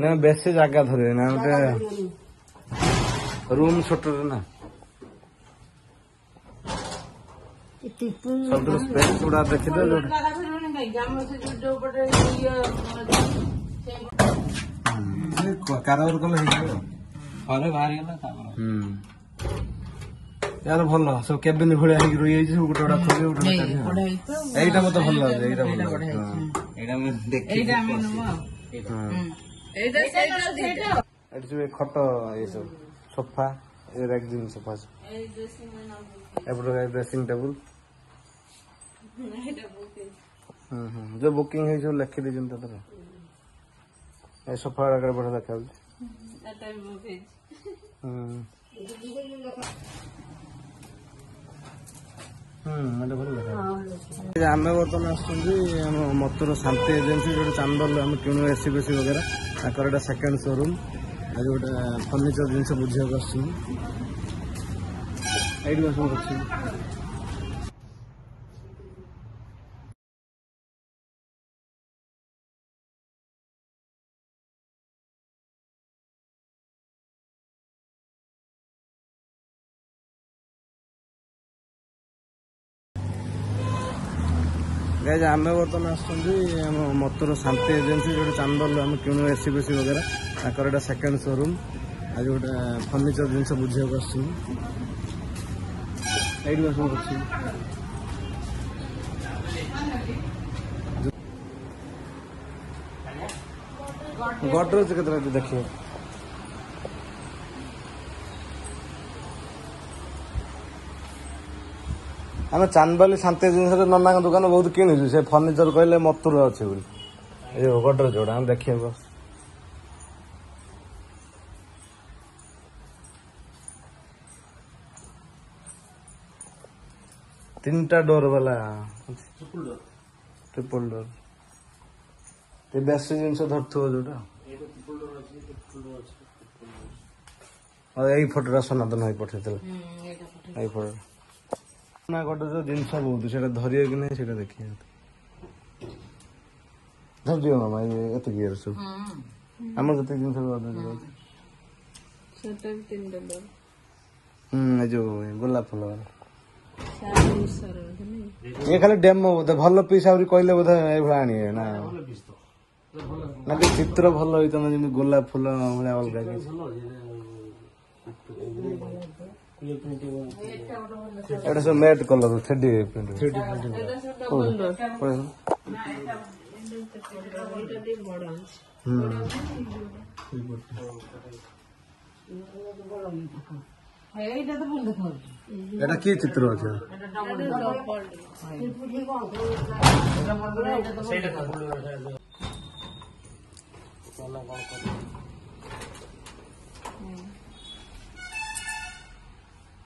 ନା ବେଶୀ ଜାଗା ଧରିବେ ନା ଗୋଟେ ରୁମ୍ ଛୋଟରେ ନା ସବୁଥିରେ ସ୍ପେସ୍ ଗୁଡା ଦେଖିଦେବେ କାରବାର କଲେ ହେଇଯିବ ଘରେ ବାହାରିଗଲା ତାପରେ यार भल सब केबिन भलिया ହେଇକି ରହିଯାଇଛି ସବୁ ଗୋଟେ ଗୋଟେ ଖୋଲି ଗୋଟେ ଏଇଟା ମତେ ଭଲ ଲାଗୁଛି ଏଇଟା ଭଲ ଏଇଟା ମୁଁ ଦେଖି ଏଇଟା ସବୁ ଖଟ ଏ ସବୁ ସୋଫା ଏ ରେକ୍ ଜିନିଷ ସୋଫା ଏପଟେ ଡ୍ରେସିଂ ଟେବୁଲ जो बुकिंग है सब लिखी ଦେଇଛନ୍ତି ତାର ଏ ସୋଫା ଗୁଡାକ ବଢିଆ ଦେଖାଯାଉଛି आम बर्तमान आसुँच मथुर शांति एजेन्सी जो चांदल आम किणु एसी बेसी वगैरह ताकर सेकेंड शोरूम आज गोटे फर्निचर जिन बुझा गाइज आम बर्तमान आसुँच मथुर शांति एजेन्सी जो चांदल आम किणु एसी बेसी वगैरह ताकर सेकेंड शोरूम आज गोटे फर्निचर जिन बुझा गडरेज के देखिए आम चांदबाली शांति जिन नना दुकान बहुत किणुचु से फर्निचर कहले मथुर अच्छे गडरेज जोड़ा आम देखिए बस तीनटा डोर वाला ट्रिपल डोर बेसी जिन धरथो जोटा यही फोटोटा सनातन भाई पठे फोटो ना गोटे जो जिन बहुत से धरिए कि नहीं से देखिए धरज मामा एत सब आम जो जिन जो गोलाप फुल ये खाली डेमो बोधे भल पीस आहरी कहले बोधे ये आने ना ना चित्र भल होता जमी गोलाप फुल भाया अलग एटा सब मैट कलर थ्रेडी प्रिंट एटा की चित्र अछि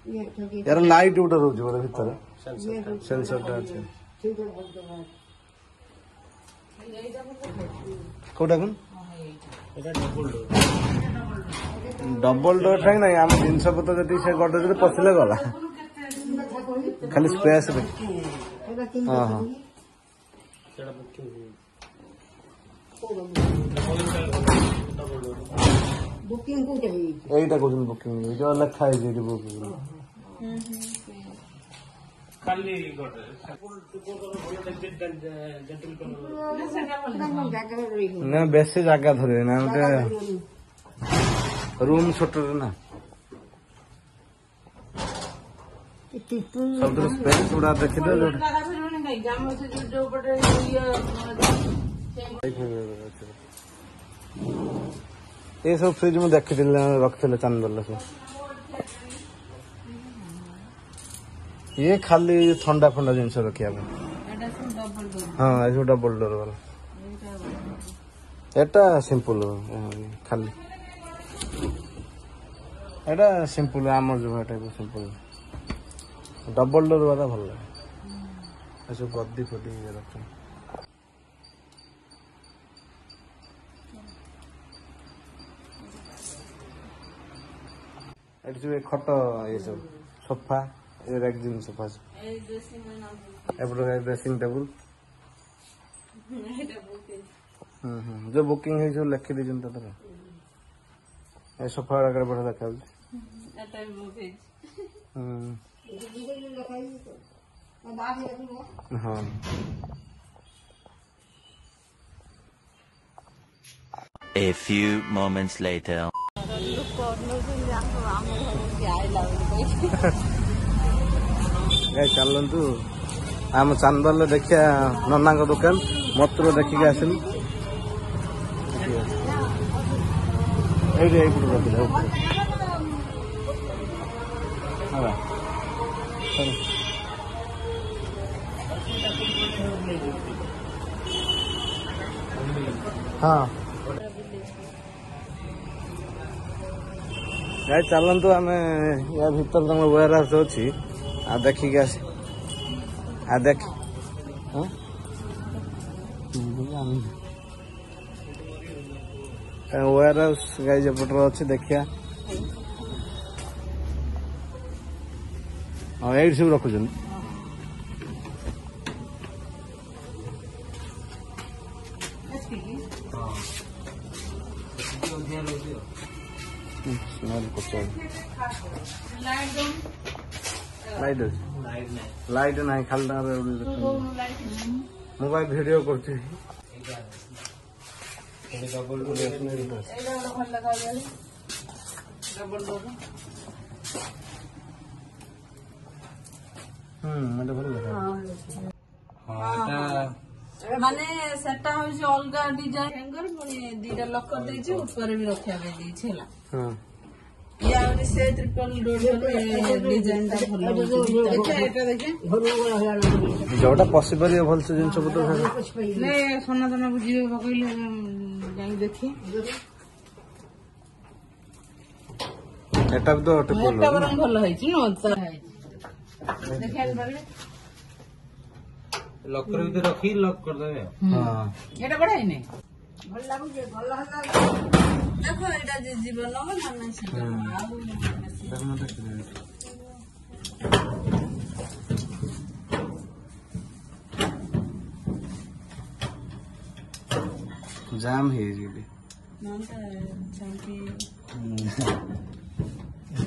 यार लाइट उठा रोज बड़े भीतर सेंसर टा अछि कोटा कोन एटा डबल डोर ठाई ना आम जिनस पत्र जति से गडरेज पशिले गला खाली स्पेस रे हां हां बुकिंग कोटे एटा कोन बुकिंग जो लिखा है जे बुकिंग खाली ना बेसी जगह धरे ना गोटे रूम छोटरे ना सब स्पेस गुड़ा देखिदे ये सब फ्रिज में देखी रखते चांदल सब ये खाली ठंडा फंडा जिन रखा हाँ ये डबल डोर वाला एटा सिंपल खाली एटा सिंपल आमर जो टाइप सिंपल डबल डोर वाला भल लगे सब गद्दी फटी रख खट ये सब सोफा रेक जिन सोफा एपटे ड्रेसिंग टेबुल जो बुकिंग है सब लिखि दीजिए तो ए सोफा गुड़ा बढ़िया देखा हाँ A few moments later. चलतु आम चांदल देखिया नना दुकान मत देखिक आसिल हाँ गाय चलतु आम या भर तुम वेयर हाउस अच्छी आ देखिक आस आ देख वेयर हाउस गाय जपटर अच्छी देखिया हाँ ये सब रखुच लाइट ना खाली मोबाइल वीडियो करती माने सेटा होची अलगा डिजाइन हैंगर पुनी दीटा लकर देछि ऊपर भी रखिया के देछि हला हां या और से ट्रिपल डोर डिजाइन ता भलो देखा एटा देखे जोटा पॉसिबल है भल से जिन सब तो ले सोना तना बुझिबे बकइले जाई देखि एटा तो ट्रिपल एटा बरम भलो है छि न देखा बगले लकर भी रखी लॉक कर देबे हां एटा बढ़ाई नै भल लागु जे भल हला देखो एटा जे जीवन न ना सेटा जाम है जी नानता चांपी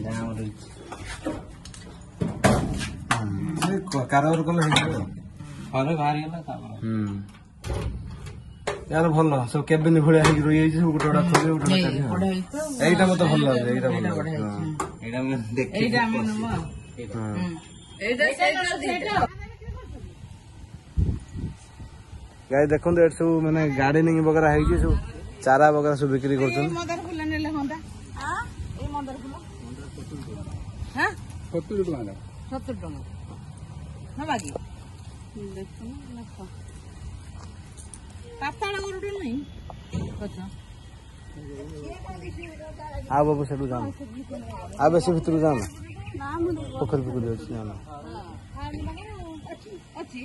जाम रे कारवर कल है अरे बाहरी गला काम यार भल सब केबिन भलिया है रही है सब गोटा गोटा खोले गोटा गोटा एटा मत भल लागे एटा भल एटा मैं देख एटा मैं नम एटा सेटा गाय देखो एट सब माने गार्डनिंग वगैरह है सब चारा वगैरह सब बिक्री करछन मदर फुल नेले होंदा हां ए मदर फुल हां 70 टका 70 टका हां बाकी देखो ना पाताला गुरुडे नहीं अच्छा आ बाबू सेठू जाना आ बेसी भितर जाना पोखर पोखर अछि जाना अच्छी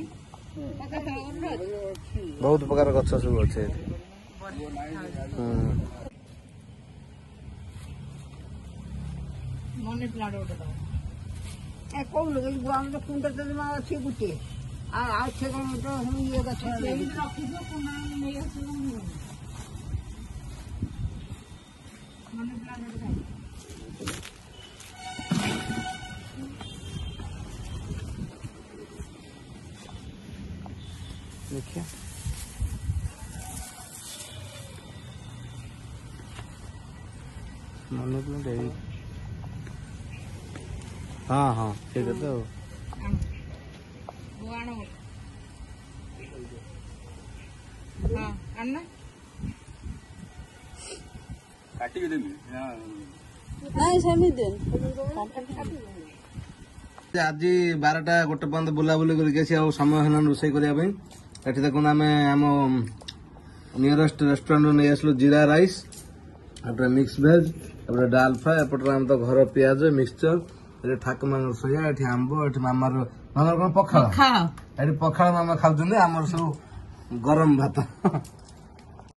बहुत प्रकार गछ सब अछि मनी प्लांट ओटा ए कोन लगे गुआम तो कुंडा ते मा अछि गुटे आ छे कोन तो हम ये गछ रखी दो कोना नहीं आसो मनी प्लांट ओटा देखिए मनी प्लांट है हाँ हाँ ठीक है तो हाँ अन्ना काटी के देबी नहीं सेमी दिन आज 12टा गोटे पर्यंत बुलाबुली करके समय है रोषे करने एटी देखो आम आम नियरेस्ट रेस्टोरेंट नहीं आसलु जीरा राइस मिक्स भेज डाल फ्राए एपटे आम तो घर पियाज मिक्सचर ये ठाकुर सोया ये आंब ये मामार मामार कौन पखाड़ ये पखाड़ मामा खाऊँ आम सब गरम भात